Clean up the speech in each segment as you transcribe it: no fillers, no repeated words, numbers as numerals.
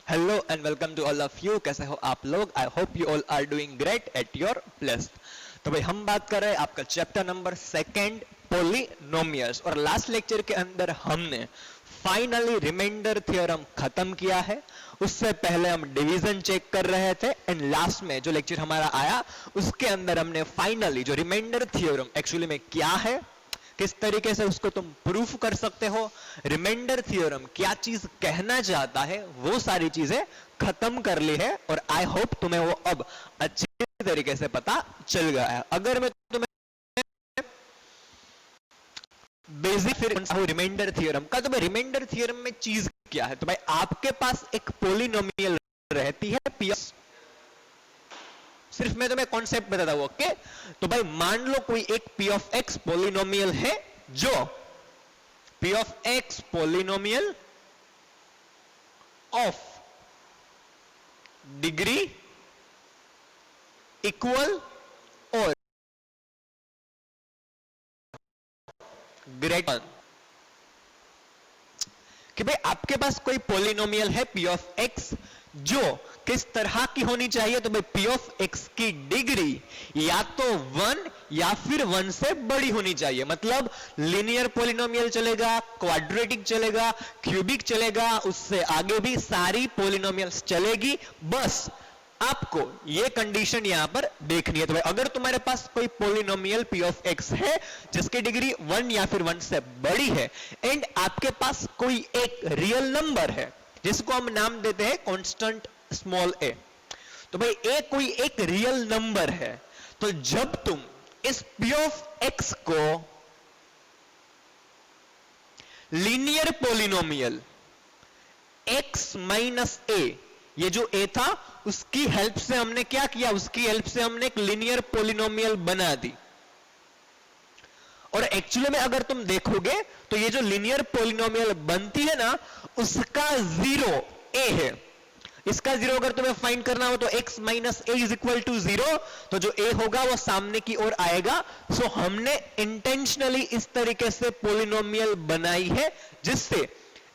Hello and welcome to all of you. कैसे हो आप लोग? I hope you all are doing great at your place. तो भाई हम बात कर रहे हैं आपका चैप्टर नंबर सेकंड, पोलिनोमियल्स। और लास्ट लेक्चर के अंदर हमने फाइनली रिमाइंडर थ्योरम खत्म किया है। उससे पहले हम डिवीजन चेक कर रहे थे एंड लास्ट में जो लेक्चर हमारा आया उसके अंदर हमने फाइनली जो रिमाइंडर थ्योरम एक्चुअली में क्या है, किस तरीके से उसको तुम प्रूफ कर सकते हो, रिमाइंडर थ्योरम क्या चीज कहना चाहता है, वो सारी चीजें खत्म कर ली है। और आई होप तुम्हें वो अब अच्छी तरीके से पता चल गया है। अगर मैं तुम्हें बेसिक फिर रिमाइंडर थ्योरम का, तो भाई रिमाइंडर थ्योरम में चीज क्या है? तो भाई आपके पास एक पोलिनोमियल रहती है पी, सिर्फ मैं तुम्हें कॉन्सेप्ट बताता हूं। ओके, तो भाई मान लो कोई एक पी ऑफ एक्स पोलिनोमियल है, जो P of x polynomial of degree equal और ग्रेटर, कि भाई आपके पास कोई पोलिनोमियल है पी ऑफ एक्स जो किस तरह की होनी चाहिए? तो भाई पी ऑफ एक्स की डिग्री या तो 1 या फिर 1 से बड़ी होनी चाहिए। मतलब लीनियर पोलिनोमियल चलेगा, क्वाड्रेटिक चलेगा, क्यूबिक चलेगा, उससे आगे भी सारी पोलिनोमियल्स चलेगी। बस आपको ये कंडीशन यहां पर देखनी है। तो भाई अगर तुम्हारे पास कोई पोलिनोमियल पी ऑफ एक्स है जिसकी डिग्री 1 या फिर 1 से बड़ी है एंड आपके पास कोई एक रियल नंबर है जिसको हम नाम देते हैं कांस्टेंट स्मॉल ए, तो भाई ए कोई एक रियल नंबर है, तो जब तुम इस पी ऑफ एक्स को लीनियर पोलिनोमियल एक्स माइनस ए, ये जो ए था उसकी हेल्प से हमने क्या किया? उसकी हेल्प से हमने एक लीनियर पोलिनोमियल बना दी। और एक्चुअली में अगर तुम देखोगे तो ये जो लीनियर पोलिनोमियल बनती है ना, उसका जीरो ए है। इसका जीरो अगर तुम्हें फाइंड करना हो तो x minus a is equal to 0, तो जो a होगा वो सामने की ओर आएगा। सो हमने इंटेंशनली इस तरीके से पोलिनोमियल बनाई है जिससे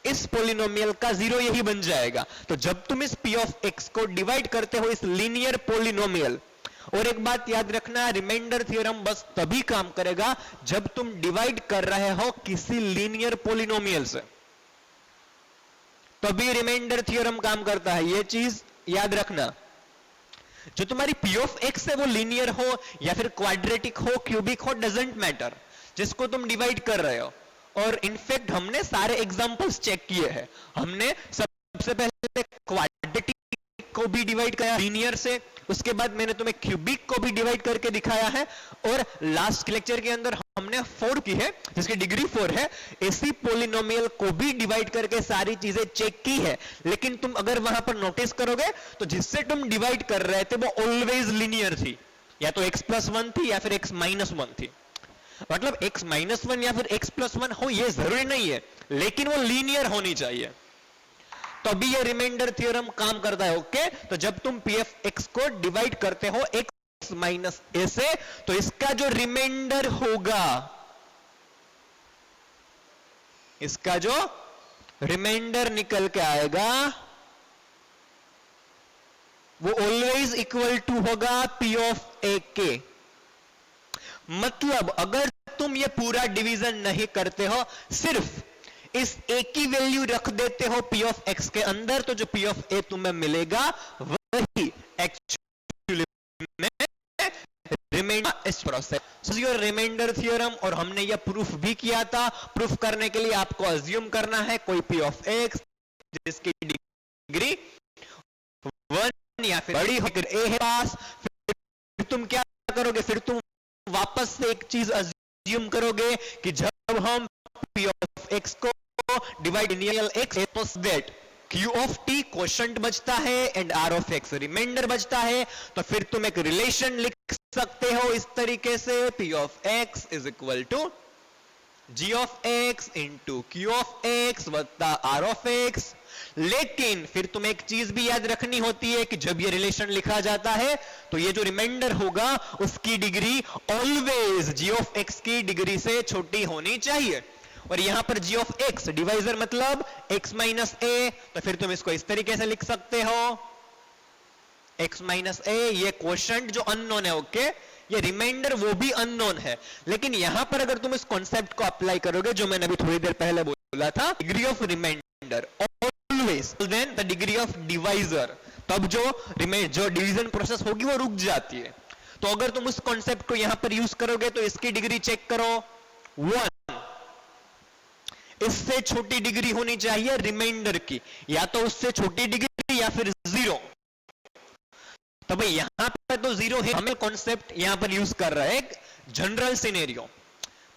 इस पोलिनोमियल का जीरो यही बन जाएगा। तो जब तुम इस p ऑफ x को डिवाइड करते हो इस लीनियर पोलिनोमियल, और एक बात याद रखना, रिमाइंडर थ्योरम बस तभी काम करेगा जब तुम डिवाइड कर रहे हो किसी लीनियर पोलिनोमियल से, तभी रिमाइंडर थ्योरम काम करता है। यह चीज याद रखना। जो तुम्हारी पी ऑफ एक्स है वो लीनियर हो या फिर क्वाड्रेटिक हो, क्यूबिक हो, डजेंट मैटर, जिसको तुम डिवाइड कर रहे हो। और इनफैक्ट हमने सारे एग्जांपल्स चेक किए हैं। हमने सबसे पहले क्वाड्रेटिक को भी डिवाइड किया लीनियर से, उसके बाद मैंने तुम्हें क्यूबिक को भी डिवाइड करके दिखाया है, और लास्ट लेक्चर के अंदर हमने 4 की है जिसकी डिग्री 4 है, ऐसी पोलिनोमियल को भी डिवाइड करके सारी चीजें चेक की है। लेकिन तुम अगर वहां पर नोटिस करोगे तो जिससे तुम डिवाइड कर रहे थे वो ऑलवेज लीनियर थी, या तो x प्लस 1 थी या फिर x माइनस 1 थी। मतलब x माइनस 1 या फिर x प्लस 1 हो ये जरूरी नहीं है, लेकिन वो लीनियर होनी चाहिए, तभी ये रिमाइंडर थ्योरम काम करता है। ओके, तो जब तुम पी एफ एक्स को डिवाइड करते हो एक्स माइनस ए से, तो इसका जो रिमाइंडर होगा, इसका जो रिमाइंडर निकल के आएगा वो ऑलवेज इक्वल टू होगा पी ऑफ ए के। मतलब अगर तुम ये पूरा डिवीजन नहीं करते हो, सिर्फ इस ए की वैल्यू रख देते हो पी ऑफ एक्स के अंदर, तो जो पी ऑफ ए तुम्हें मिलेगा वही एक्चुअली में रिमाइंडर इस प्रोसेस योर रिमाइंडर थ्योरम। और हमने यह प्रूफ भी किया था। प्रूफ करने के लिए आपको अज्यूम करना है कोई पी ऑफ एक्स जिसकी डिग्री 1 या फिर बड़ी हो, ए है पास, फिर तुम क्या करोगे? फिर तुम वापस से एक चीज अज्यूम करोगे कि जब हम पी ऑफ एक्स को divide linear x that q of t quotient बचता है and r of x remainder बचता है, तो फिर तुम एक रिलेशन लिख सकते हो इस तरीके से, p of x is equal to g of x into q of x वत्ता आर ऑफ एक्स। लेकिन फिर तुम्हें एक चीज भी याद रखनी होती है कि जब ये रिलेशन लिखा जाता है तो ये जो रिमाइंडर होगा उसकी degree always g of x की डिग्री से छोटी होनी चाहिए। और यहां पर g ऑफ x डिवाइजर मतलब x माइनस a, तो फिर तुम इसको इस तरीके से लिख सकते हो x माइनस a, ये क्वोशंट जो अननोन है, ओके, ये रिमाइंडर वो भी अननोन है। लेकिन यहां पर अगर तुम इस कॉन्सेप्ट को अप्लाई करोगे जो मैंने अभी थोड़ी देर पहले बोला था, degree of remainder always then the degree of divisor, तब जो डिवीजन प्रोसेस होगी वो रुक जाती है। तो अगर तुम उस कॉन्सेप्ट को यहां पर यूज करोगे तो इसकी डिग्री चेक करो 1, इससे छोटी डिग्री होनी चाहिए रिमाइंडर की, या तो उससे छोटी डिग्री या फिर 0। तो भाई यहां पर तो 0 है, हमें कॉन्सेप्ट यहां पर यूज कर रहा है एक जनरल सिनेरियो,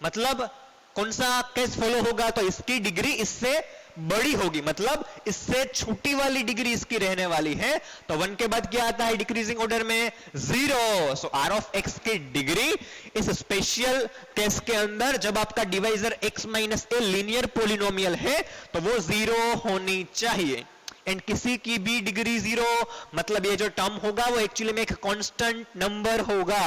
मतलब कौन सा केस फॉलो होगा, तो इसकी डिग्री इससे बड़ी होगी, मतलब इससे छोटी वाली डिग्री इसकी रहने वाली है। तो 1 के बाद क्या आता है डिक्रीजिंग ऑर्डर में 0। सो r ऑफ x की डिग्री इस स्पेशल केस के अंदर जब आपका divisor x minus a linear polynomial है तो वो 0 होनी चाहिए। एंड किसी की भी डिग्री 0 मतलब ये जो टर्म होगा वो एक्चुअली में एक कांस्टेंट नंबर होगा,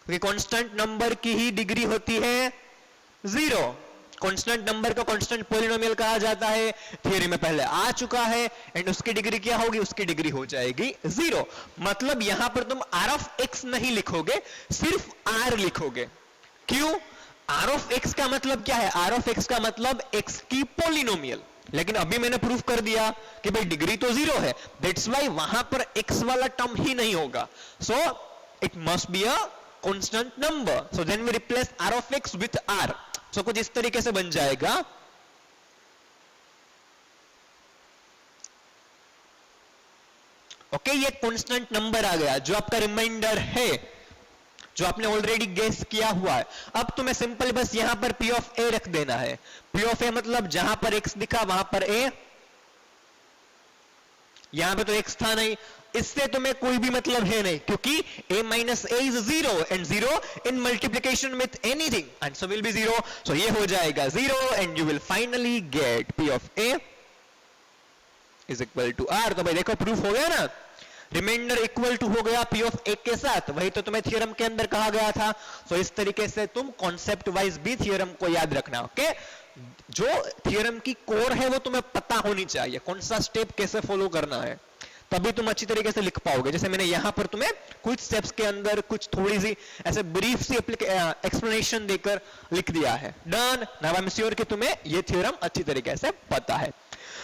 क्योंकि कांस्टेंट नंबर की ही डिग्री होती है 0। कांस्टेंट नंबर को कांस्टेंट पोलिनोमियल कहा जाता है, थ्योरी में पहले आ चुका है। एंड उसकी डिग्री क्या होगी, उसकी डिग्री हो जाएगी 0। मतलब यहां पर तुम r ऑफ x नहीं लिखोगे, सिर्फ r लिखोगे। क्यों? r ऑफ x का मतलब क्या है, r ऑफ x का मतलब x की पोलिनोमियल। लेकिन अभी मैंने प्रूफ कर दिया कि भाई डिग्री तो 0 है, दैट्स वाई वहां पर x वाला टर्म ही नहीं होगा। So it must be a constant number, so then we replace r of x with r। So कुछ इस तरीके से बन जाएगा ओके, ये कांस्टेंट नंबर आ गया जो आपका रिमाइंडर है, जो आपने ऑलरेडी गेस किया हुआ है। अब तुम्हें सिंपल बस यहां पर p ऑफ a रख देना है। p ऑफ a मतलब जहां पर x दिखा वहां पर a, यहां पे तो x था नहीं, इससे तुम्हें कोई भी मतलब है नहीं, क्योंकि a minus a is 0 and 0 in multiplication with anything answer will be 0। So ये हो जाएगा 0 and you will finally get p of a is equal to r। तो भाई देखो प्रूफ हो गया ना, रिमाइंडर इक्वल टू हो गया p ऑफ a के साथ, वही तो तुम्हें थ्योरम के अंदर कहा गया था। सो इस तरीके से तुम कॉन्सेप्ट वाइज भी थ्योरम को याद रखना, ओके। जो थ्योरम की कोर है वो तुम्हें पता होनी चाहिए, कौन सा स्टेप कैसे फॉलो करना है, तभी तुम अच्छी तरीके से लिख पाओगे। जैसे मैंने यहां पर तुम्हें कुछ स्टेप्स के अंदर कुछ थोड़ी सी ऐसे ब्रीफ सी एक्सप्लेनेशन देकर लिख दिया है। Done, now I am sure कि तुम्हें ये थ्योरम अच्छी तरीके से पता है।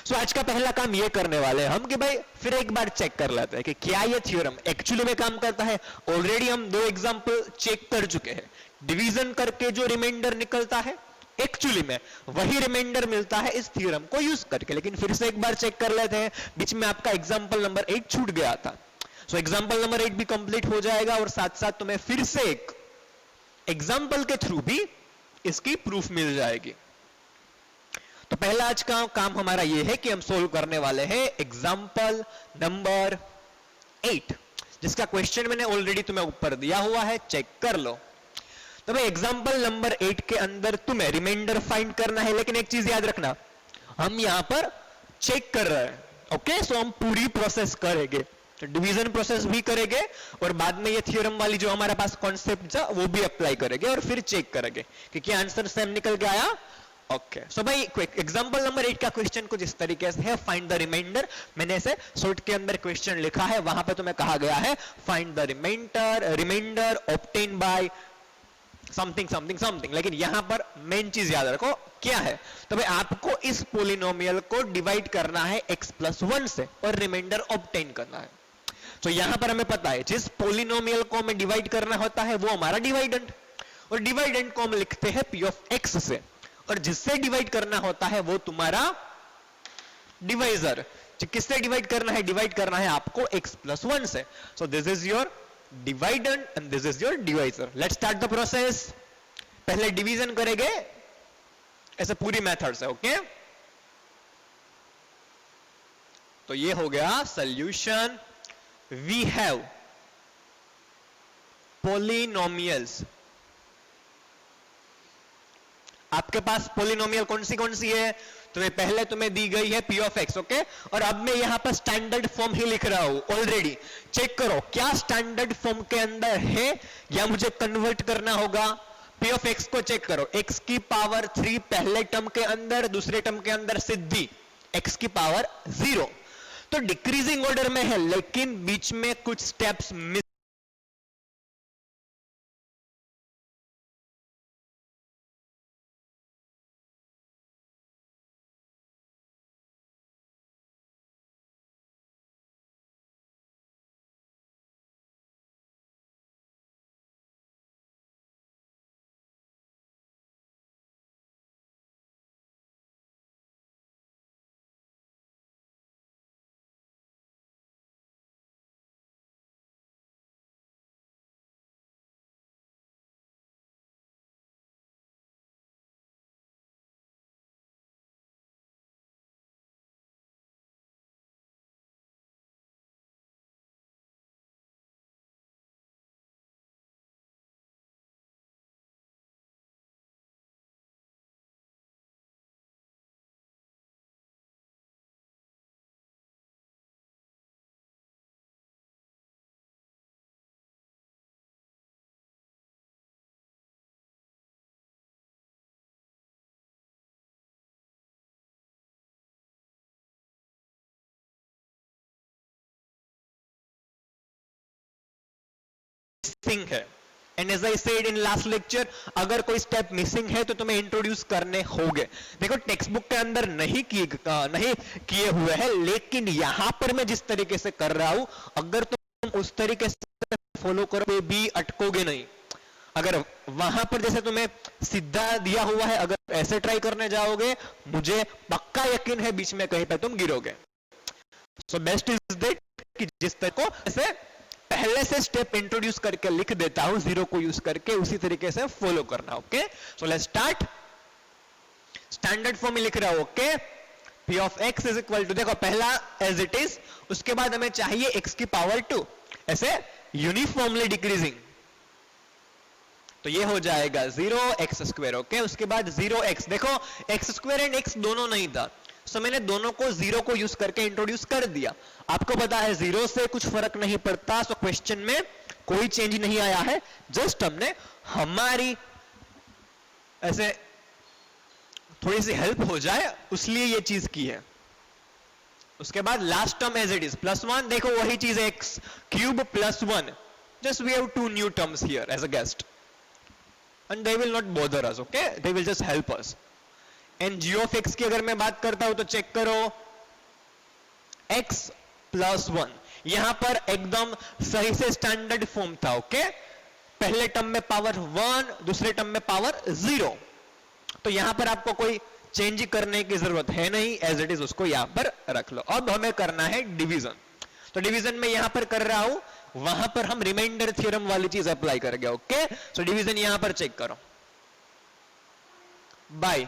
सो आज का पहला काम ये करने वाले हैं हम कि भाई फिर एक बार चेक कर लेते हैं कि क्या ये थ्योरम एक्चुअली में काम करता है। ऑलरेडी हम 2 एग्जांपल चेक कर चुके हैं। डिवीजन करके जो रिमाइंडर निकलता है एक्चुअली में वही रिमाइंडर मिलता है इस थ्योरम को यूज करके। लेकिन फिर से एक बार चेक कर लेते हैं, बीच में आपका एग्जांपल नंबर 8 छूट गया था। सो एग्जांपल नंबर 8 भी कंप्लीट हो जाएगा और साथ साथ तुम्हें फिर से एक एग्जांपल के थ्रू भी इसकी प्रूफ मिल जाएगी। तो पहला आज का काम हमारा यह है कि हम सोल्व करने वाले हैं एग्जांपल नंबर 8, जिसका क्वेश्चन मैंने ऑलरेडी तुम्हें ऊपर दिया हुआ है, चेक कर लो। तो भाई एग्जांपल नंबर 8 के अंदर तुम्हें रिमाइंडर फाइंड करना है, लेकिन एक चीज याद रखना, हम यहां पर चेक कर रहे हैं, ओके। सो हम पूरी प्रोसेस करेंगे, तो डिवीजन प्रोसेस भी करेंगे और बाद में ये थ्योरम वाली जो हमारे पास कॉन्सेप्ट था वो भी अप्लाई करेंगे और फिर चेक करेंगे कि क्या आंसर सेम निकल के आया। ओके, सो भाई एग्जांपल नंबर 8 का क्वेश्चन कुछ इस तरीके से है, फाइंड द रिमाइंडर। मैंने ऐसे शॉर्ट के अंदर क्वेश्चन लिखा है, वहां पे तुम्हें कहा गया है find the remainder obtain by something something something. लेकिन यहां पर मेन चीज याद रखो क्या है, तो भाई आपको इस पोलिनोमियल को डिवाइड करना है x+1 से और रिमाइंडर ऑब्टेन करना है। तो यहां पर हमें पता है जिस पोलिनोमियल को हमें डिवाइड करना होता है वो हमारा डिवाइडेंट, और डिवाइडेंट को हम लिखते हैं p ऑफ x से, और जिससे डिवाइड करना होता है वो तुम्हारा डिवाइजर। किससे डिवाइड करना है? डिवाइड करना है आपको x+1 से। So this is your डिवाइडेंट and this is your divisor. Let's start the process. पहले डिवीजन करेंगे ऐसे पूरी मेथड से, ओके। तो ये हो गया सॉल्यूशन। We have polynomials. आपके पास पॉलिनोमियल कौन सी है? तो ये पहले तुम्हें दी गई है p ऑफ x, ओके। और अब मैं यहां पर स्टैंडर्ड फॉर्म ही लिख रहा हूं ऑलरेडी। चेक करो क्या स्टैंडर्ड फॉर्म के अंदर है या मुझे कन्वर्ट करना होगा। पी ऑफ एक्स को चेक करो, एक्स की पावर 3 पहले टर्म के अंदर, दूसरे टर्म के अंदर सिद्धि एक्स की पावर 0, तो डिक्रीजिंग ऑर्डर में है, लेकिन बीच में कुछ स्टेप्स मिस मिसिंग है। And as I said in last lecture, अगर कोई स्टेप मिसिंग है तो तुम्हें इंट्रोड्यूस करने होंगे। देखो टेक्स्ट बुक के अंदर नहीं किए हुए हैं, लेकिन यहां पर मैं जिस तरीके से कर रहा हूं, अगर तुम उस तरीके से फॉलो करो भी अटकोगे नहीं। अगर वहां पर जैसे तुम्हें सीधा दिया हुआ है, अगर ऐसे ट्राई करने जाओगे, मुझे पक्का यकीन है बीच में कहीं पे तुम गिरोगे। सो बेस्ट इज दैट कि जिस तरह को ऐसे पहले से स्टेप इंट्रोड्यूस करके लिख देता हूं, जीरो को यूज करके, उसी तरीके से फॉलो करना। Okay, so let's start. Standard form में लिख रहा हूं। Okay, p of x is equal to, देखो पहला एज इट इज, उसके बाद हमें चाहिए एक्स की पावर 2, ऐसे यूनिफॉर्मली डिक्रीजिंग, तो ये हो जाएगा 0x²। ओके, उसके बाद 0x, देखो x² एंड x दोनों नहीं था, सो मैंने दोनों को 0 को यूज करके इंट्रोड्यूस कर दिया। आपको पता है 0 से कुछ फर्क नहीं पड़ता, सो क्वेश्चन में कोई चेंज नहीं आया है, जस्ट हमने हमारी ऐसे थोड़ी सी हेल्प हो जाए उसलिए ये चीज की है। उसके बाद last term as it is +1, देखो वही चीज x³ +1, just we have 2 new terms here as a guest and they will not bother us, okay, they will just help us। and g of x की अगर मैं बात करता हूं तो चेक करो, x +1, यहां पर एकदम सही से स्टैंडर्ड फॉर्म था। ओके, पहले टर्म में पावर 1, दूसरे टर्म में पावर 0, तो यहां पर आपको कोई चेंज करने की जरूरत है नहीं, एज इट इज उसको यहां पर रख लो। अब हमें करना है डिवीजन, तो डिवीजन में यहां पर कर रहा हूं, वहां पर हम रिमाइंडर थ्योरम वाली चीज अप्लाई करेंगे। ओके, सो डिवीजन यहां पर चेक करो, बाय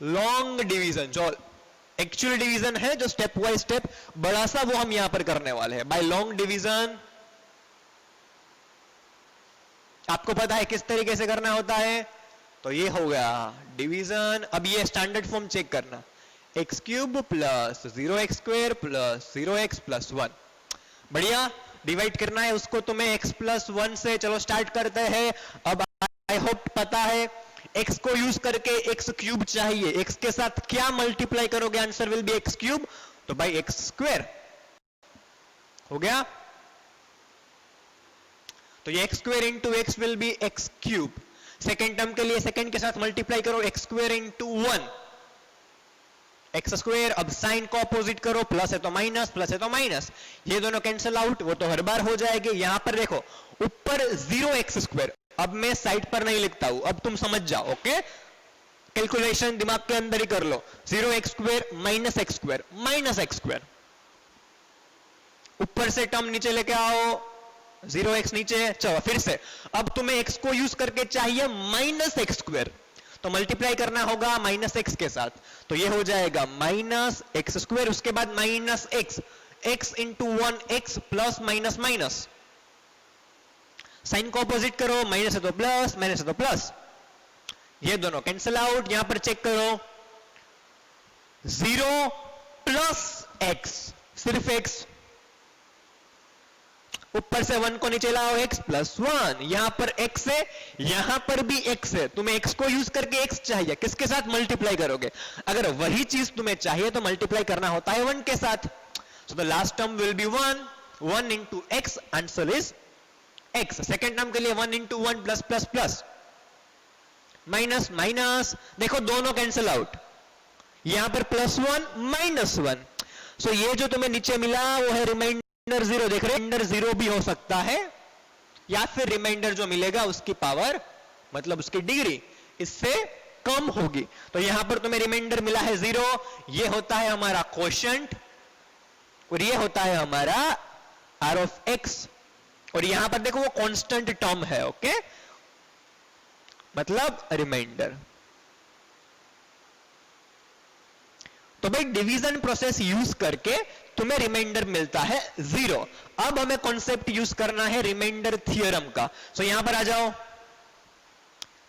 लॉन्ग डिवीजन, जो एक्चुअल डिवीजन है, जो स्टेप बाय स्टेप बड़ा सा, वो हम यहां पर करने वाले हैं। बाय लॉन्ग डिवीजन आपको पता है किस तरीके से करना होता है, तो ये हो गया डिवीजन। अब ये स्टैंडर्ड फॉर्म चेक करना, x³ + 0x² + 0x + 1, बढ़िया। डिवाइड करना है उसको तुम्हें x + 1 से, चलो स्टार्ट करते हैं। अब आई होप पता है x को यूज करके x³ चाहिए, x के साथ क्या मल्टीप्लाई करोगे, आंसर विल बी x³, तो बाई x² हो गया, तो ये x² into x will be x³। Second term के लिए सेकेंड के साथ मल्टीप्लाई करो, x² इंटू 1 x², अब साइन को अपोजिट करो, प्लस है तो माइनस, प्लस है तो माइनस, ये दोनों कैंसिल आउट, वो तो हर बार हो जाएंगे। यहां पर देखो ऊपर 0x², अब मैं साइड पर नहीं लिखता हूं, अब तुम समझ जाओ। ओके, कैलकुलेशन दिमाग के अंदर ही कर लो, 0x² - x², -x², ऊपर से टर्म नीचे लेके आओ, 0x नीचे, चलो फिर से, अब तुम्हें x को यूज करके चाहिए -x², तो मल्टीप्लाई करना होगा -x के साथ, तो ये हो जाएगा -x², उसके बाद -x, x into 1x plus minus minus, sign को अपोजिट करो, माइनस है तो प्लस, माइनस है तो प्लस, ये दोनों कैंसिल आउट। यहां पर चेक करो, 0 + x, सिर्फ x, ऊपर से 1 को नीचे लाओ, x प्लस 1, यहां पर x है, यहां पर भी x है, तुम्हें x को यूज करके x चाहिए, किसके साथ मल्टीप्लाई करोगे? अगर वही चीज तुम्हें चाहिए तो मल्टीप्लाई करना होता है 1 के साथ. So the last term will be 1 into x, answer is x. Second term के लिए 1 into 1 plus plus plus minus minus, देखो दोनों कैंसिल आउट, यहां पर +1 -1. सो ये जो तुम्हें नीचे मिला वो है रिमाइंडर 0. देख रहे, रिमाइंडर 0 भी हो सकता है, या फिर रिमाइंडर जो मिलेगा उसकी पावर मतलब उसकी डिग्री इससे कम होगी. तो यहां पर तुम्हें रिमाइंडर मिला है 0, ये होता है हमारा क्वोशिएंट और ये होता है हमारा r ऑफ x. और यहां पर देखो वो कांस्टेंट टर्म है, ओके, मतलब रिमाइंडर. तो भाई डिवीजन प्रोसेस यूज करके तुम्हें रिमाइंडर मिलता है 0. अब हमें कॉन्सेप्ट यूज करना है रिमाइंडर थ्योरम का. सो यहां पर आ जाओ.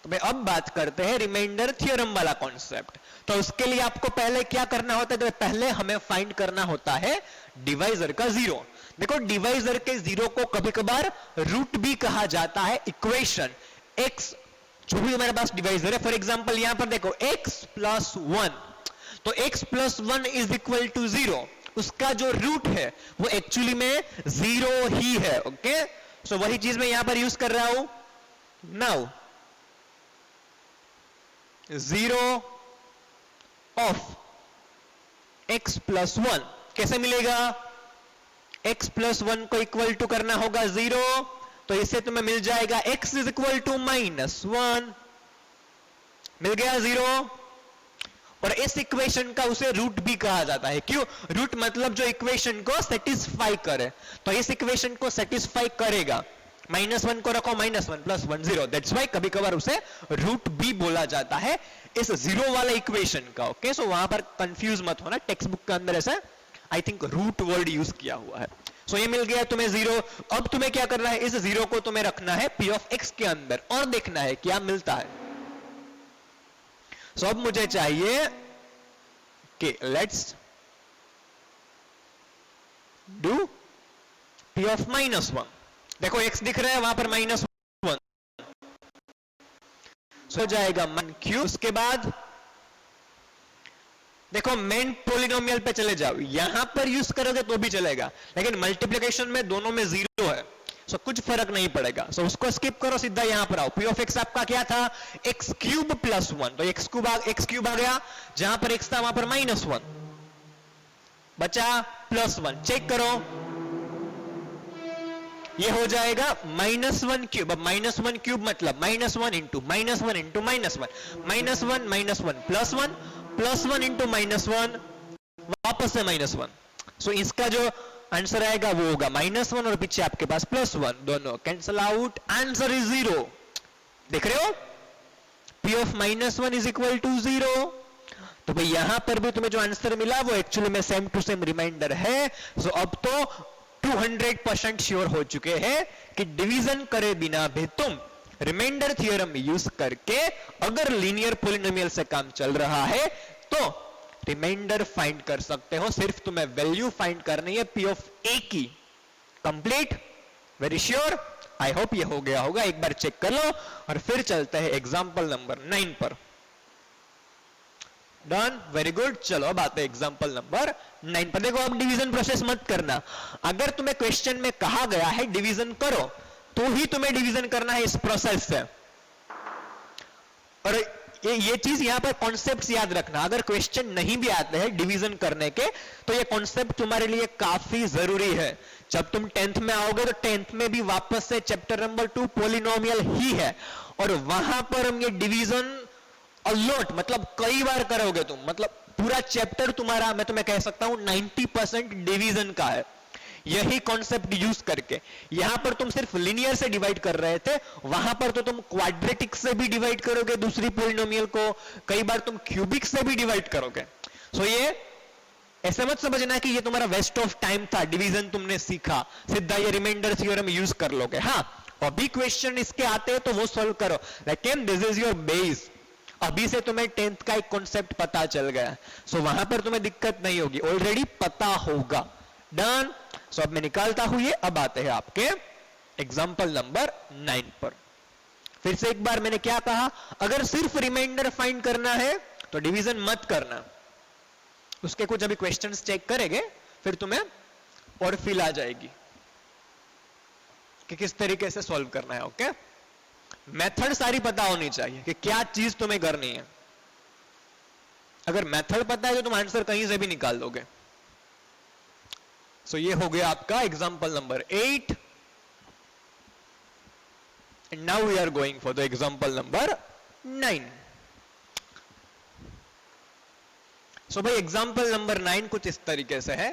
तो भाई अब बात करते हैं रिमाइंडर थ्योरम वाला कॉन्सेप्ट. तो उसके लिए आपको पहले क्या करना होता है? तो पहले हमें फाइंड करना होता है डिवाइजर का 0. देखो डिवाइजर के 0 को कभी कभार रूट भी कहा जाता है. इक्वेशन x जो भी हमारे पास डिवाइजर है, फॉर एग्जांपल यहां पर देखो x प्लस 1, तो x plus 1 is equal to 0. उसका जो रूट है वो एक्चुअली में 0 ही है, ओके. सो वही चीज मैं यहां पर यूज कर रहा हूं. नाउ 0 ऑफ x प्लस 1 कैसे मिलेगा? x प्लस 1 को इक्वल टू करना होगा 0, तो इससे तुम्हें मिल जाएगा x इज इक्वल टू -1. मिल गया 0. और इस इक्वेशन का उसे रूट भी कहा जाता है. क्यों? रूट मतलब जो इक्वेशन को सेटिस्फाई करे. तो इस इक्वेशन को सेटिस्फाई करेगा. -1 को रखो, -1 प्लस 1 0. दैट्स वाई कभी कभार उसे रूट भी बोला जाता है इस 0 वाले इक्वेशन का, ओके. सो वहां पर कंफ्यूज मत होना, टेक्स्ट बुक के अंदर ऐसा I think root word use किया हुआ है. सो ये मिल गया तुम्हें 0. अब तुम्हें क्या करना है? इस 0 को तुम्हें रखना है p ऑफ x के अंदर और देखना है क्या मिलता है. सो अब मुझे चाहिए कि लेट्स डू p ऑफ -1. देखो x दिख रहा है वहां पर -1, सो जाएगा -3. उसके बाद देखो मेन पोलिनोमियल पे चले जाओ, यहां पर यूज करोगे तो भी चलेगा, लेकिन मल्टीप्लिकेशन में दोनों में 0 है, सो कुछ फर्क नहीं पड़ेगा. सो उसको स्किप करो, सीधा यहां पर आओ. p ऑफ x आपका क्या था? x क्यूब प्लस 1, तो x क्यूब आ गया. जहां पर x था वहां पर -1 बचा, +1. चेक करो, ये हो जाएगा -1 क्यूब. अब -1 क्यूब मतलब -1 इंटू -1 इंटू -1, -1 प्लस 1 इंटू -1 वापस से -1. सो इसका जो आंसर आएगा वो होगा -1 और पीछे आपके पास +1, दोनों कैंसल आउट. Answer is 0. देख रहे हो? p of -1 is equal to 0. तो भाई यहां पर भी तुम्हें जो आंसर मिला वो एक्चुअली में सेम टू सेम रिमाइंडर है. सो अब तो 200% श्योर हो चुके हैं कि डिवीजन करे बिना भी तुम रिमाइंडर थ्योरम यूज करके अगर लीनियर पॉलिनोमियल से काम चल रहा है तो रिमाइंडर फाइंड कर सकते हो. सिर्फ तुम्हें वैल्यू फाइंड करनी है p ऑफ a की. Complete? Very sure? I hope ये हो गया होगा. एक बार चेक कर लो और फिर चलते हैं एग्जांपल नंबर 9 पर. Done, very good. चलो अब आते हैं एग्जांपल नंबर 9 पर. देखो अब डिवीजन प्रोसेस मत करना. अगर तुम्हें क्वेश्चन में कहा गया है डिवीजन करो तो ही तुम्हें डिवीजन करना है इस प्रोसेस से. और ये चीज यहां पर कॉन्सेप्ट्स याद रखना. अगर क्वेश्चन नहीं भी आते हैं डिवीजन करने के तो ये कॉन्सेप्ट तुम्हारे लिए काफी जरूरी है. जब तुम 10th में आओगे तो 10th में भी वापस से चैप्टर नंबर 2 पॉलिनोमियल ही है और वहां पर हम ये डिवीजन अलॉट मतलब कई बार करोगे तुम. मतलब पूरा चैप्टर तुम्हारा मैं तुम्हें कह सकता हूं 90% डिवीजन का है. यही कॉन्सेप्ट यूज करके यहां पर तुम सिर्फ लिनियर से डिवाइड कर रहे थे, वहां पर तो तुम क्वाड्रेटिक से भी डिवाइड करोगे दूसरी पॉलिनोमियल को, कई बार तुम क्यूबिक से भी डिवाइड करोगे. सो ये ऐसा मत समझना कि ये तुम्हारा वेस्ट ऑफ टाइम था, डिवीजन तुमने सीखा, सीधा ये रिमाइंडर थ्योरम यूज कर लोगे. हाँ अभी क्वेश्चन इसके आते हैं तो वो सॉल्व करो, लेकिन दिस इज योर बेस. अभी से तुम्हें 10th का एक कॉन्सेप्ट पता चल गया, सो वहां पर तुम्हें दिक्कत नहीं होगी, ऑलरेडी पता होगा. डन. सो अब मैं निकालता हूं ये। अब आते हैं आपके एग्जाम्पल नंबर 9 पर। फिर से एक बार मैंने क्या कहा, अगर सिर्फ रिमाइंडर फाइंड करना है तो डिवीजन मत करना, उसके कुछ अभी क्वेश्चंस चेक करेंगे, फिर तुम्हें और फील आ जाएगी कि किस तरीके से सॉल्व करना है। ओके, मेथड सारी पता होनी चाहिए कि क्या चीज तुम्हें करनी है। अगर मेथड पता है तो तुम आंसर कहीं से भी निकाल दोगे। सो ये हो गया आपका example number 8 and now we are going for the example number 9। So भाई एग्जांपल नंबर 9 कुछ इस तरीके से है।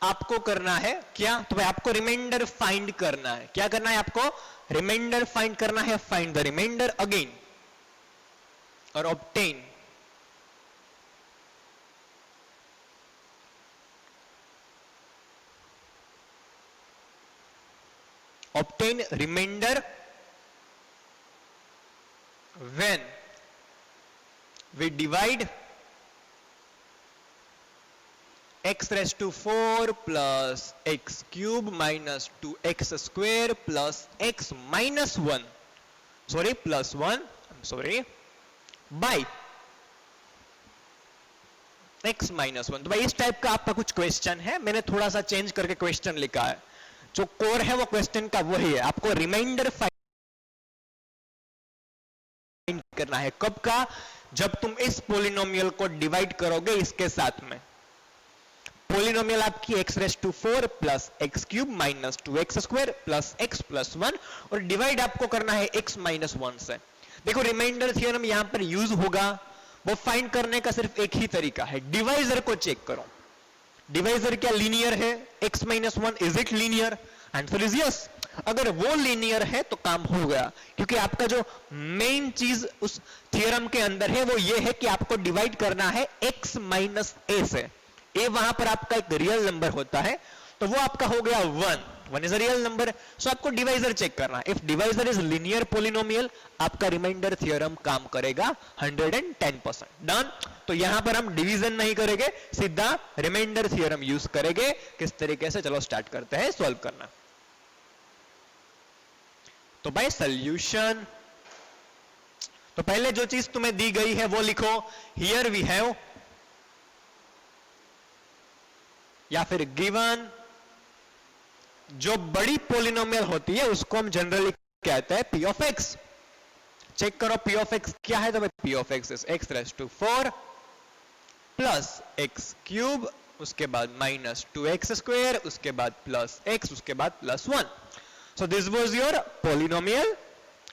आपको करना है क्या, तो भाई आपको रिमाइंडर फाइंड करना है। क्या करना है आपको, रिमाइंडर फाइंड करना है। फाइंड द रिमाइंडर अगेन और obtain remainder when we divide x raised to 4 plus x cube minus 2x square plus x minus 1 sorry plus 1 I'm sorry by x minus 1। तो भाई इस टाइप का आपका कुछ question है, मैंने थोड़ा सा चेंज करके क्वेश्चन लिखा है। जो कोर है वो क्वेश्चन का वही है, आपको रिमाइंडर करना है। कब का, जब तुम इस पोलिनोमियल को डिवाइड करोगे इसके साथ में। पोलिनोमियल आपकी x raise to 4 plus x cube minus 2x square plus x plus 1 और डिवाइड आपको करना है x माइनस 1 से। देखो रिमाइंडर थ्योरम यहां पर यूज होगा, वो फाइंड करने का सिर्फ एक ही तरीका है, डिवाइजर को चेक करो। डिवाइजर क्या लीनियर है, x minus 1 is it linear? Answer is yes. अगर वो लीनियर है तो काम हो गया, क्योंकि आपका जो मेन चीज उस थ्योरम के अंदर है वो ये है कि आपको डिवाइड करना है x माइनस a से। a वहां पर आपका एक रियल नंबर होता है, तो वो आपका हो गया 1 इज अ रियल नंबर। सो आपको डिवाइजर चेक करना है। If divisor is linear polynomial आपका रिमाइंडर थ्योरम काम करेगा 110%। डन। तो यहां पर हम डिवीजन नहीं करेंगे, सीधा रिमाइंडर थ्योरम यूज करेंगे। किस तरीके से, चलो स्टार्ट करते हैं सॉल्व करना। तो भाई सॉल्यूशन, तो पहले जो चीज तुम्हें दी गई है वो लिखो। हियर वी हैव, या फिर गिवन, जो बड़ी पोलिनोमियल होती है उसको हम जनरली कहते हैं p ऑफ x। चेक करो p ऑफ x क्या है, तो भाई p of x is x raise to 4 plus x cube, उसके बाद माइनस 2x स्क्वायर, उसके बाद प्लस x, उसके बाद plus 1। So this was your polynomial.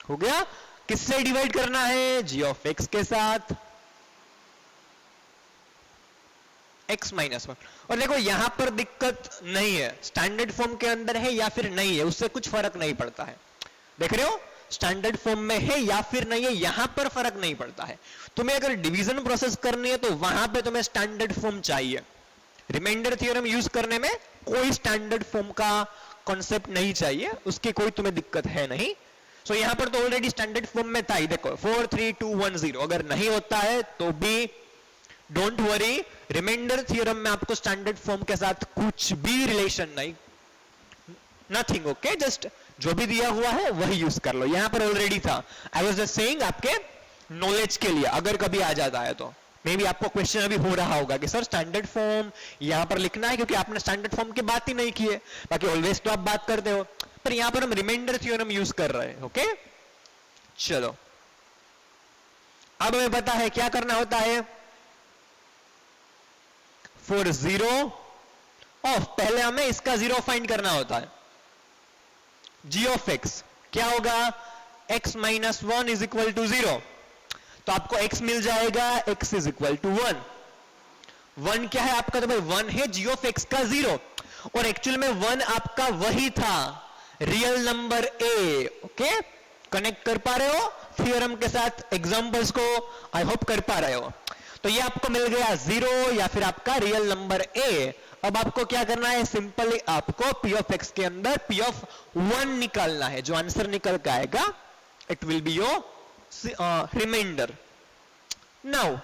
हो गया। किससे डिवाइड करना है, g ऑफ x के साथ, x माइनस 1। और देखो यहां पर दिक्कत नहीं है, स्टैंडर्ड फॉर्म के अंदर है या फिर नहीं है उससे कुछ फर्क नहीं पड़ता है। देख रहे हो, स्टैंडर्ड फॉर्म में है या फिर नहीं है यहां पर फर्क नहीं पड़ता है। तुम्हें अगर डिवीजन प्रोसेस करनी है तो वहां पे तुम्हें स्टैंडर्ड फॉर्म चाहिए। रिमाइंडर थ्योरम यूज करने में कोई स्टैंडर्ड फॉर्म का कॉन्सेप्ट नहीं चाहिए, उसकी कोई तुम्हें दिक्कत है नहीं। सो यहां पर तो ऑलरेडी स्टैंडर्ड फॉर्म में था ही। देखो 4 3 2 1 0, अगर नहीं होता है तो भी डोंट वरी, रिमाइंडर थ्योरम में आपको स्टैंडर्ड फॉर्म के साथ कुछ भी रिलेशन नहीं, नथिंग। ओके, जस्ट जो भी दिया हुआ है वही यूज कर लो। यहां पर ऑलरेडी था। आई वाज जस्ट सेइंग आपके नॉलेज के लिए, अगर कभी आ जाता है तो मे बी आपको क्वेश्चन अभी हो रहा होगा कि सर स्टैंडर्ड फॉर्म यहां पर लिखना है, क्योंकि आपने स्टैंडर्ड फॉर्म की बात ही नहीं की है। बाकी ऑलवेज तो आप बात करते हो, पर यहां पर हम रिमाइंडर थ्योरम यूज कर रहे हैं। ओके, चलो अब हमें पता है क्या करना होता है। फॉर जीरो ऑफ, पहले हमें इसका जीरो फाइंड करना होता है। g ऑफ x क्या होगा, x minus 1 is equal to 0। तो आपको x मिल जाएगा, x इज इक्वल टू 1। 1 क्या है आपका, तो भाई 1 है g ऑफ x का 0, और एक्चुअल में 1 आपका वही था, real number a। Okay, connect कर पा रहे हो थ्योरम के साथ एग्जांपल्स को, आई होप कर पा रहे हो। तो ये आपको मिल गया 0 या फिर आपका रियल नंबर a। अब आपको क्या करना है, सिंपली आपको p ऑफ x के अंदर p ऑफ 1 निकालना है। जो आंसर निकल के आएगा it will be your reminder. Now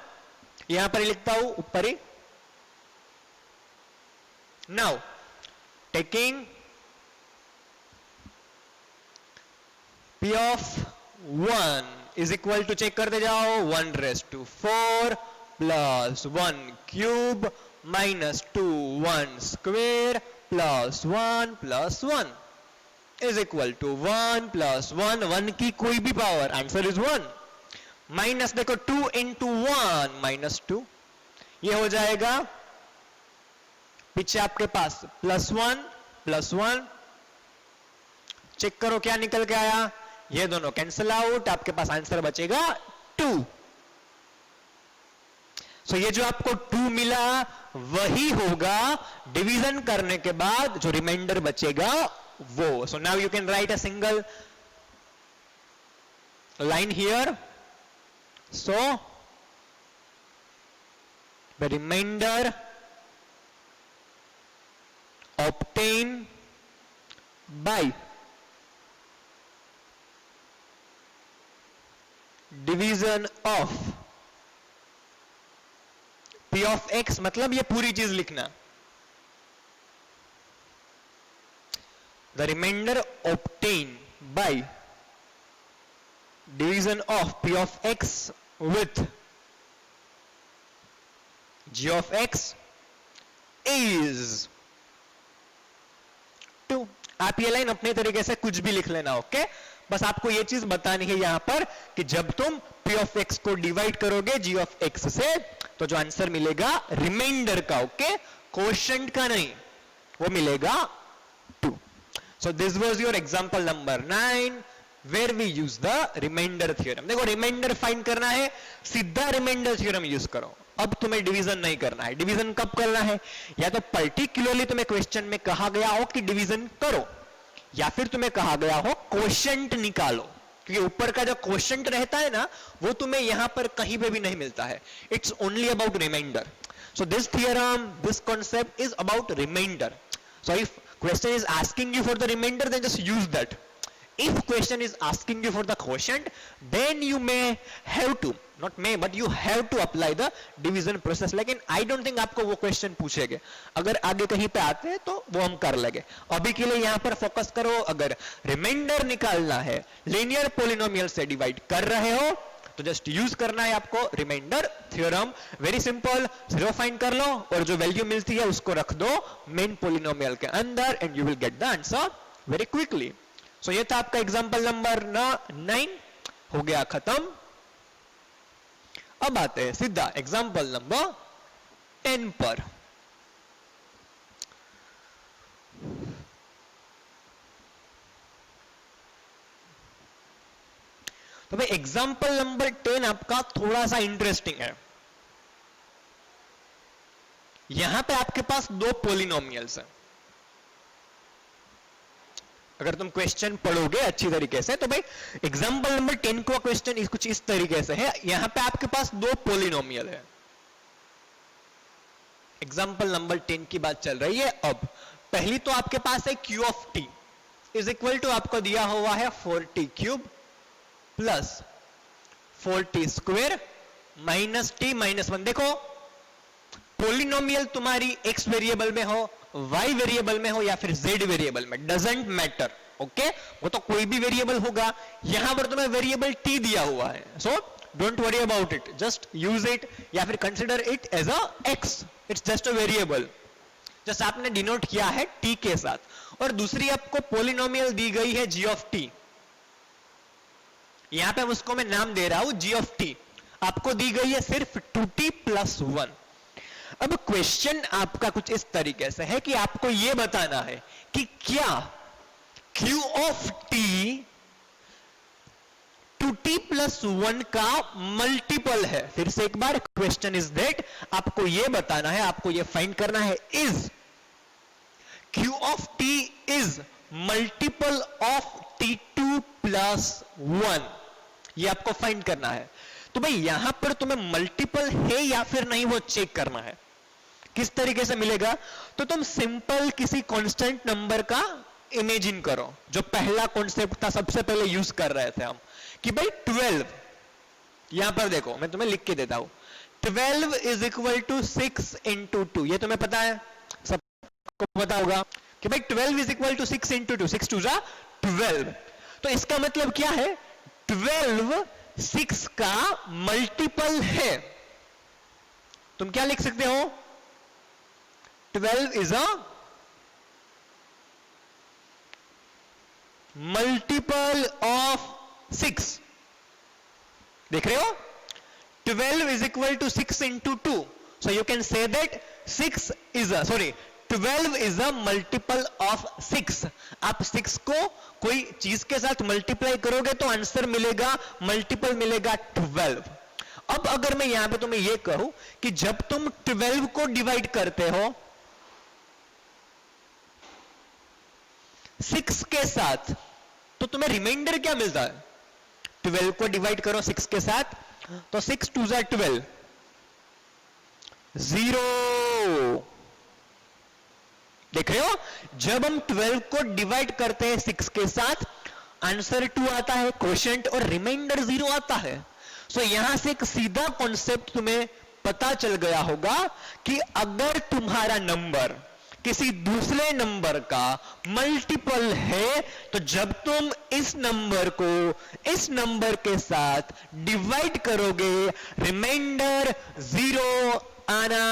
यहां पर ही लिखता हूं, ऊपर ही. Now taking P of 1 is equal to, check करते जाओ, 1 raised to 4 plus 1 cube minus 2 1 square plus 1 is equal to 1 plus 1, 1 की कोई भी पावर, आंसर इज 1. माइनस देखो 2 into 1 minus 2, ये हो जाएगा पीछे आपके पास +1, चेक करो क्या निकल के आया, ये दोनों कैंसिल आउट, आपके पास आंसर बचेगा 2. सो ये जो आपको 2 मिला वही होगा डिवीजन करने के बाद जो रिमाइंडर बचेगा वो. So now you can write a single line here. So the remainder obtained by division of P of x, मतलब ये पूरी चीज लिखना. The remainder obtained by division of P of x with G of x is 2. आप ये line अपने तरीके से कुछ भी लिख लेना, ओके. बस आपको ये चीज बतानी है यहां पर कि जब तुम P of x को डिवाइड करोगे G of x से, तो जो आंसर मिलेगा रिमाइंडर का, ओके, क्वोशंट का नहीं, वो मिलेगा 2. So this was your example number 9 where we use the remainder theorem. देखो रिमाइंडर फाइंड करना है, सीधा रिमाइंडर थ्योरम यूज करो. अब तुम्हें डिवीजन नहीं करना है. डिवीजन कब करना है, या तो पर्टिकुलरली तुम्हें क्वेश्चन में कहा गया हो कि डिवीजन करो, या फिर तुम्हें कहा गया हो क्वोशंट निकालो, क्योंकि ऊपर का जो क्वोशंट रहता है ना वो तुम्हें यहां पर कहीं पे भी नहीं मिलता है. It's only about remainder. So this theorem, this concept is about remainder. So if question is asking you for the remainder, then just use that. If question is asking you for the quotient, then you may have to, not may, but you have to apply the division process. लेकिन I don't think आपको वो question पूछेंगे. अगर आगे कहीं पे आते हैं तो वो हम कर लेंगे. अभी के लिए यहाँ पर फोकस करो. अगर रिमाइंडर निकालना है, लीनियर पोलिनोमियल से डिवाइड कर रहे हो, तो जस्ट यूज करना है आपको remainder theorem. Very simple. 0 find कर लो और जो वैल्यू मिलती है उसको रख दो मेन पोलिनोमियल के अंदर, and you will get the answer very quickly. So ये था आपका एग्जांपल नंबर 9, हो गया खत्म. अब आते हैं सीधा एग्जांपल नंबर 10 पर. तो भाई एग्जांपल नंबर 10 आपका थोड़ा सा इंटरेस्टिंग है. यहां पे आपके पास 2 पोलिनोमियल्स हैं. अगर तुम क्वेश्चन पढ़ोगे अच्छी तरीके से तो भाई एग्जांपल नंबर 10 का क्वेश्चन कुछ इस तरीके से है. यहां पे आपके पास 2 पोलिनोमियल है. एग्जांपल नंबर 10 की बात चल रही है. अब पहली तो आपके पास है q of t is equal to, आपको दिया हुआ है 4t cube plus 4t square minus t minus 1. देखो पोलिनोमियल तुम्हारी x वेरिएबल में हो, y वेरिएबल में हो या फिर z वेरिएबल में, डजंट मैटर, ओके. वो तो कोई भी वेरिएबल होगा. यहां पर तुम्हें वेरिएबल t दिया हुआ है, so don't worry about it, just use it या फिर consider it as a x. It's just a variable, just आपने डिनोट किया है t के साथ. और दूसरी आपको पोलिनोमियल दी गई है g ऑफ t. यहां पे उसको मैं नाम दे रहा हूं g ऑफ t. आपको दी गई है सिर्फ 2t प्लस 1. अब क्वेश्चन आपका कुछ इस तरीके से है कि आपको यह बताना है कि क्या q of t 2t plus 1 का मल्टीपल है. फिर से एक बार, क्वेश्चन इज दैट, आपको यह बताना है, आपको यह फाइंड करना है, is q of t is multiple of t2 plus 1. यह आपको फाइंड करना है. तो भाई यहां पर तुम्हें मल्टीपल है या फिर नहीं वो चेक करना है. किस तरीके से मिलेगा, तो तुम सिंपल किसी कांस्टेंट नंबर का इमेजिन करो. जो पहला कॉन्सेप्ट था सबसे पहले यूज कर रहे थे हम, कि भाई 12, यहां पर देखो मैं तुम्हें लिख के देता हूं, 12 इज इक्वल टू 6 इंटू 2, ये तुम्हें पता है, सबको पता होगा कि भाई 12 इज इक्वल टू 6 इंटू 2, 6 2 जा 12। तो इसका मतलब क्या है, 12 6 का मल्टीपल है। तुम क्या लिख सकते हो, 12 इज अ मल्टीपल ऑफ 6। देख रहे हो, 12 is equal to 6 into 2. So you can say that 12 is a multiple of 6. आप 6 को कोई चीज के साथ मल्टीप्लाई करोगे तो आंसर मिलेगा, मल्टीपल मिलेगा 12। अब अगर मैं यहां पे तुम्हें यह कहूं कि जब तुम 12 को डिवाइड करते हो 6 के साथ, तो तुम्हें रिमाइंडर क्या मिलता है, 12 को डिवाइड करो 6 के साथ, तो 6 2 जा 12, 0। देख रहे हो, जब हम 12 को डिवाइड करते हैं 6 के साथ, आंसर 2 आता है क्वोशिएंट और रिमाइंडर 0 आता है। सो यहां से एक सीधा कॉन्सेप्ट तुम्हें पता चल गया होगा कि अगर तुम्हारा नंबर किसी दूसरे नंबर का मल्टीपल है, तो जब तुम इस नंबर को इस नंबर के साथ डिवाइड करोगे, रिमाइंडर 0 आना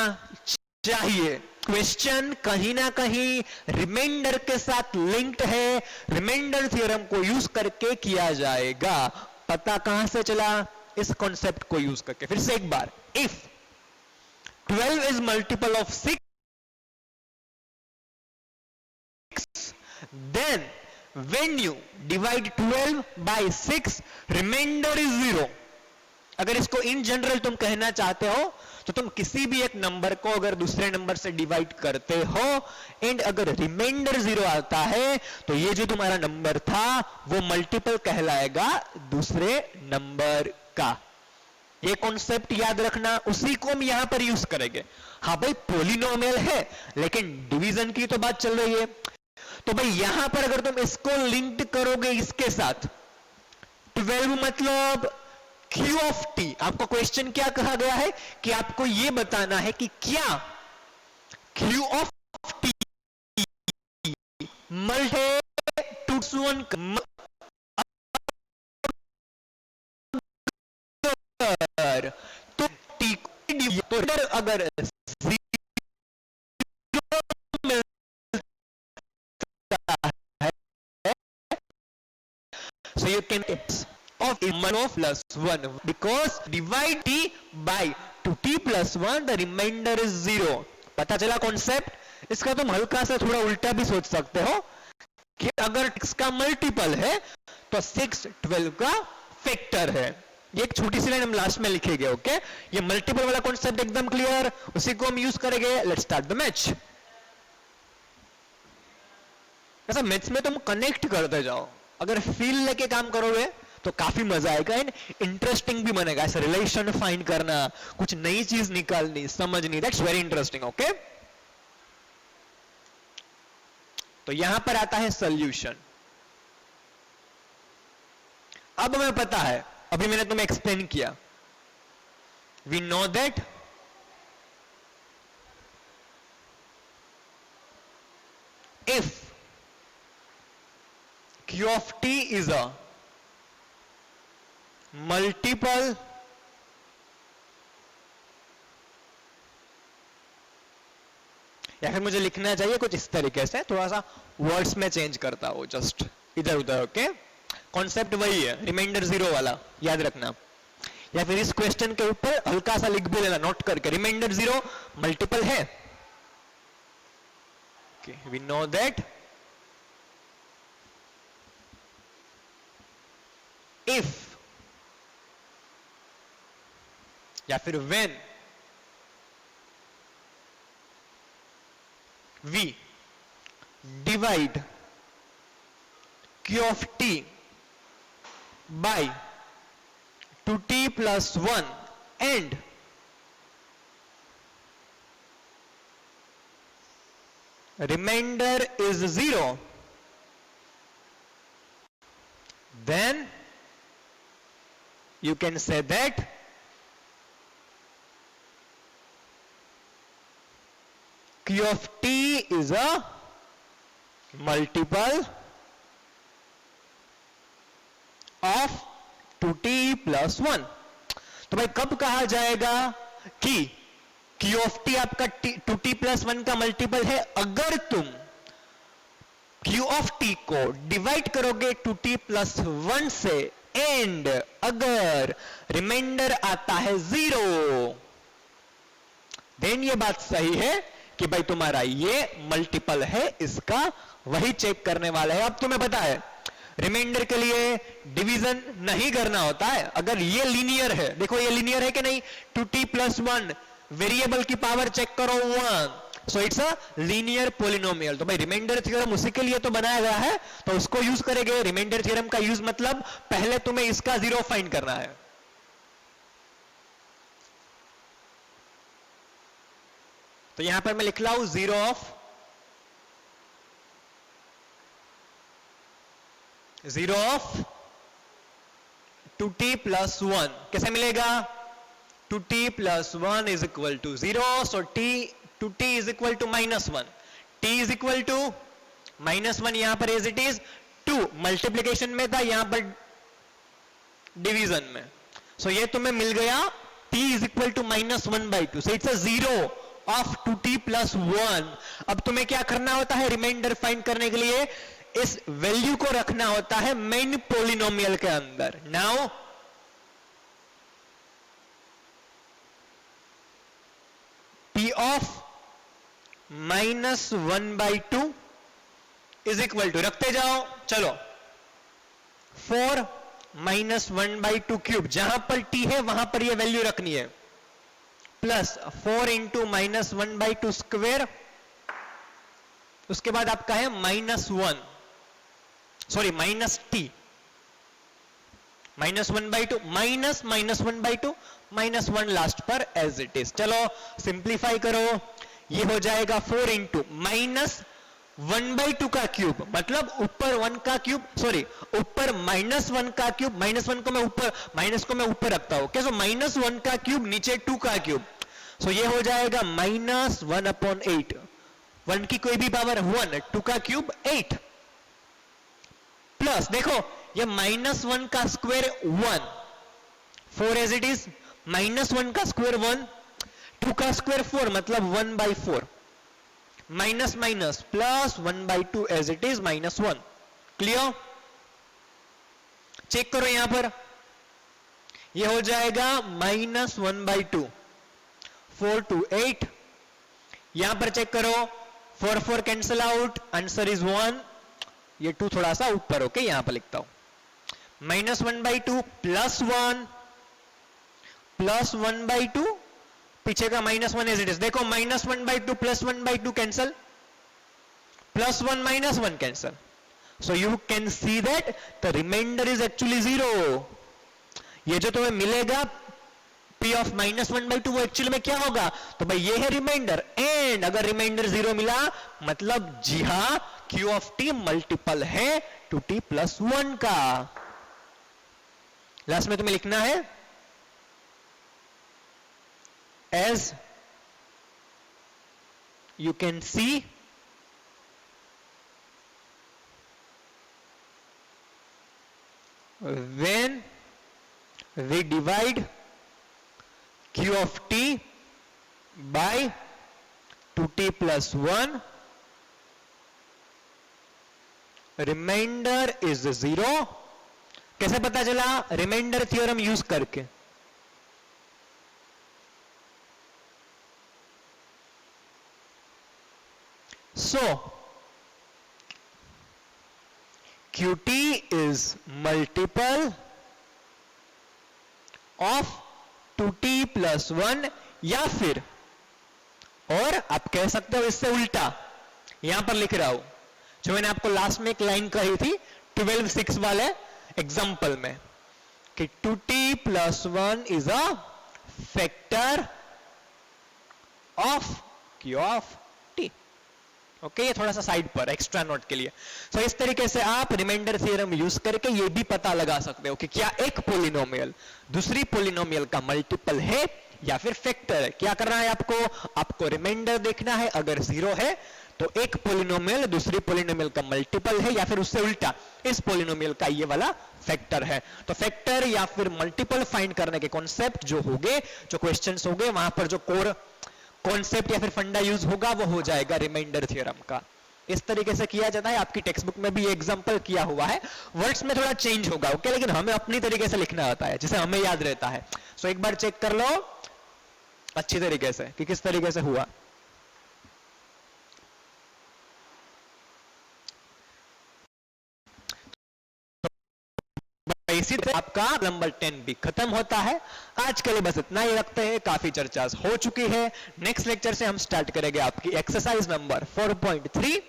चाहिए। क्वेश्चन कहीं ना कहीं रिमाइंडर के साथ लिंक्ड है, रिमाइंडर थ्योरम को यूज करके किया जाएगा। पता कहां से चला, इस कॉन्सेप्ट को यूज करके। फिर से एक बार, if 12 is multiple of 6, then when you divide 12 by 6, remainder is 0। अगर इसको इन जनरल तुम कहना चाहते हो तो तुम किसी भी एक नंबर को अगर दूसरे नंबर से डिवाइड करते हो एंड अगर रिमाइंडर 0 आता है, तो ये जो तुम्हारा नंबर था वो मल्टीपल कहलाएगा दूसरे नंबर का। ये कॉन्सेप्ट याद रखना, उसी को हम यहां पर यूज करेंगे। हाँ भाई, पॉलिनोमियल है लेकिन डिवीजन की तो बात चल रही है, तो भाई यहां पर अगर तुम इसको लिंक करोगे इसके साथ, 12 मतलब Q ऑफ T। आपको क्वेश्चन क्या कहा गया है कि आपको यह बताना है कि क्या Q ऑफ T मल्टी 2 तो T तो अगर so you can of 1 plus 1 because divide t by 2t plus 1, the remainder is 0। पता चला कॉन्सेप्ट। इसका तुम हल्का सा थोड़ा उल्टा भी सोच सकते हो कि अगर x का मल्टीपल है तो 6 12 का फैक्टर है। ये एक छोटी सी लाइन हम लास्ट में लिखेंगे। ओके, ये मल्टीपल वाला कॉन्सेप्ट एकदम क्लियर, उसी को हम यूज करेंगे। Let's start the match. ऐसा मैथ्स में तुम कनेक्ट करते जाओ, अगर फील लेके काम करोगे तो काफी मजा आएगा एंड इंटरेस्टिंग भी बनेगा। ऐसा रिलेशन फाइंड करना, कुछ नई चीज निकालनी, समझनी, दैट्स वेरी इंटरेस्टिंग। ओके, तो यहां पर आता है सॉल्यूशन। अब हमें पता है, अभी मैंने तुम्हें एक्सप्लेन किया, we know that if Q of T is a multiple या फिर मुझे लिखना चाहिए कुछ इस तरीके से, थोड़ा सा वर्ड्स में चेंज करता हूं, जस्ट इधर उधर। ओके, कॉन्सेप्ट वही है, रिमाइंडर 0 वाला याद रखना। या फिर इस क्वेश्चन के ऊपर हल्का सा लिख भी लेना नोट करके, रिमाइंडर 0 मल्टीपल है। Okay, we know that if या फिर when we divide Q of T by 2t plus 1 and remainder is 0, then you can say that Q of t is a multiple of 2t plus 1। तो भाई कब कहा जाएगा कि Q of t आपका 2t plus 1 का multiple है? अगर तुम Q of t को डिवाइड करोगे 2t plus 1 से एंड अगर रिमाइंडर आता है 0, देन ये बात सही है कि भाई तुम्हारा ये मल्टीपल है इसका, वही चेक करने वाला है। अब तुम्हें पता है रिमाइंडर के लिए डिवीजन नहीं करना होता है। अगर ये लीनियर है, देखो ये लीनियर है कि नहीं, 2t plus 1 वेरिएबल की पावर चेक करो 1, so it's a linear polynomial. तो भाई रिमाइंडर थ्योरम उसी के लिए तो बनाया गया है, तो उसको यूज करेंगे। रिमाइंडर थ्योरम का यूज मतलब पहले तुम्हें इसका जीरो फाइंड करना है। तो यहां पर मैं लिख रहा हूं जीरो ऑफ 2t plus 1 कैसे मिलेगा? 2t plus 1 is equal to 0, so 2t is equal to -1, t is equal to -1, यहां पर एज इट इज 2 मल्टीप्लीकेशन में था, यहां पर डिवीजन में, सो ये तुम्हें मिल गया t is equal to -1/2, so it's a 0 of 2t plus 1। अब तुम्हें क्या करना होता है रिमाइंडर फाइंड करने के लिए? इस वैल्यू को रखना होता है मेन पोलिनोमियल के अंदर। Now p of -1/2 is equal to, रखते जाओ, चलो 4 -1/2 क्यूब, जहां पर t है वहां पर ये वैल्यू रखनी है, प्लस 4 इंटू -1/2 स्क्वेयर, उसके बाद आपका है -1, सॉरी -t, -1/2 माइनस -1/2 -1 लास्ट पर एज इट इज। चलो सिंप्लीफाई करो, ये हो जाएगा 4 इंटू -1/2 का क्यूब, मतलब ऊपर 1 का क्यूब, सॉरी ऊपर -1 का क्यूब, -1 को मैं ऊपर, माइनस को मैं ऊपर रखता हूं, कैसे? -1 का क्यूब नीचे 2 का क्यूब, सो ये हो जाएगा -1/8, 1 की कोई भी पावर 1, 2 का क्यूब 8, प्लस देखो ये -1 का स्क्वायर 1, 4 एज इट इज, -1 का स्क्वायर 1, 2 का स्क्वायर 4, मतलब 1/4, minus minus plus 1/2 as it is -1। Clear? Check करो यहां पर, ये हो जाएगा -1/2, 4 to 8, यहां पर चेक करो 4 4 कैंसिल आउट, आंसर इज 1, ये 2 थोड़ा सा ऊपर, ओके यहां पर लिखता हूं, -1/2 प्लस 1 प्लस 1/2, पीछे का -1 एज इट इज, देखो -1/2 plus 1/2 cancel, plus 1 -1 cancel, so you can see that the remainder is actually 0। ये जो तुम्हें मिलेगा p ऑफ -1/2 वो एक्चुअली में क्या होगा? तो भाई ये है रिमाइंडर, एंड अगर रिमाइंडर 0 मिला मतलब जी हां q ऑफ t मल्टीपल है 2t plus 1 का। लास्ट में तुम्हें लिखना है as you can see when we divide q of t by 2t plus 1 remainder is 0। कैसे पता चला? रिमाइंडर थ्योरम यूज करके। So QT is multiple of 2t plus 1, या फिर और आप कह सकते हो इससे उल्टा, यहां पर लिख रहा हूं जो मैंने आपको लास्ट में एक लाइन कही थी 12/6 वाले एग्जांपल में कि 2t plus 1 is a factor of Q of t। Okay, ये थोड़ा सा साइड पर एक्स्ट्रा नोट के लिए। सो इस तरीके से आप रिमाइंडर थ्योरम यूज करके ये भी पता लगा सकते हो कि क्या एक पोलिनोमियल दूसरी पोलिनोमियल का मल्टीपल है या फिर फैक्टर। क्या करना है आपको रिमाइंडर देखना है, अगर 0 है तो एक पोलिनोमियल दूसरी पोलिनोमियल का मल्टीपल है, या फिर उससे उल्टा इस पोलिनोमियल का ये वाला फैक्टर है। तो फैक्टर या फिर मल्टीपल फाइंड करने के कॉन्सेप्ट जो होंगे, जो क्वेश्चंस होंगे, वहां पर जो कोर कॉन्सेप्ट या फिर फंडा यूज होगा वो हो जाएगा रिमाइंडर थ्योरम का। इस तरीके से किया जाता है, आपकी टेक्स्ट बुक में भी एग्जांपल किया हुआ है, वर्ड्स में थोड़ा चेंज होगा, ओके, लेकिन हमें अपनी तरीके से लिखना होता है जिसे हमें याद रहता है। सो एक बार चेक कर लो अच्छी तरीके से कि किस तरीके से हुआ। इसी तरह आपका नंबर 10 भी खत्म होता है। आज के लिए बस इतना ही रखते हैं, काफी चर्चा हो चुकी है। नेक्स्ट लेक्चर से हम स्टार्ट करेंगे आपकी एक्सरसाइज नंबर 4.3।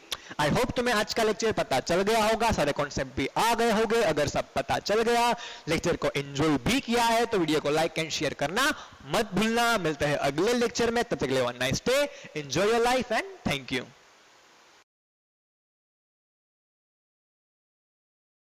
आई होप तुम्हें आज का लेक्चर पता चल गया होगा, सारे कॉन्सेप्ट भी आ गए होंगे। अगर सब पता चल गया, लेक्चर को एंजॉय भी किया है, तो वीडियो को लाइक एंड शेयर करना मत भूलना। मिलते हैं अगले लेक्चर में, तब तक के लिए nice day, enjoy your life and thank you.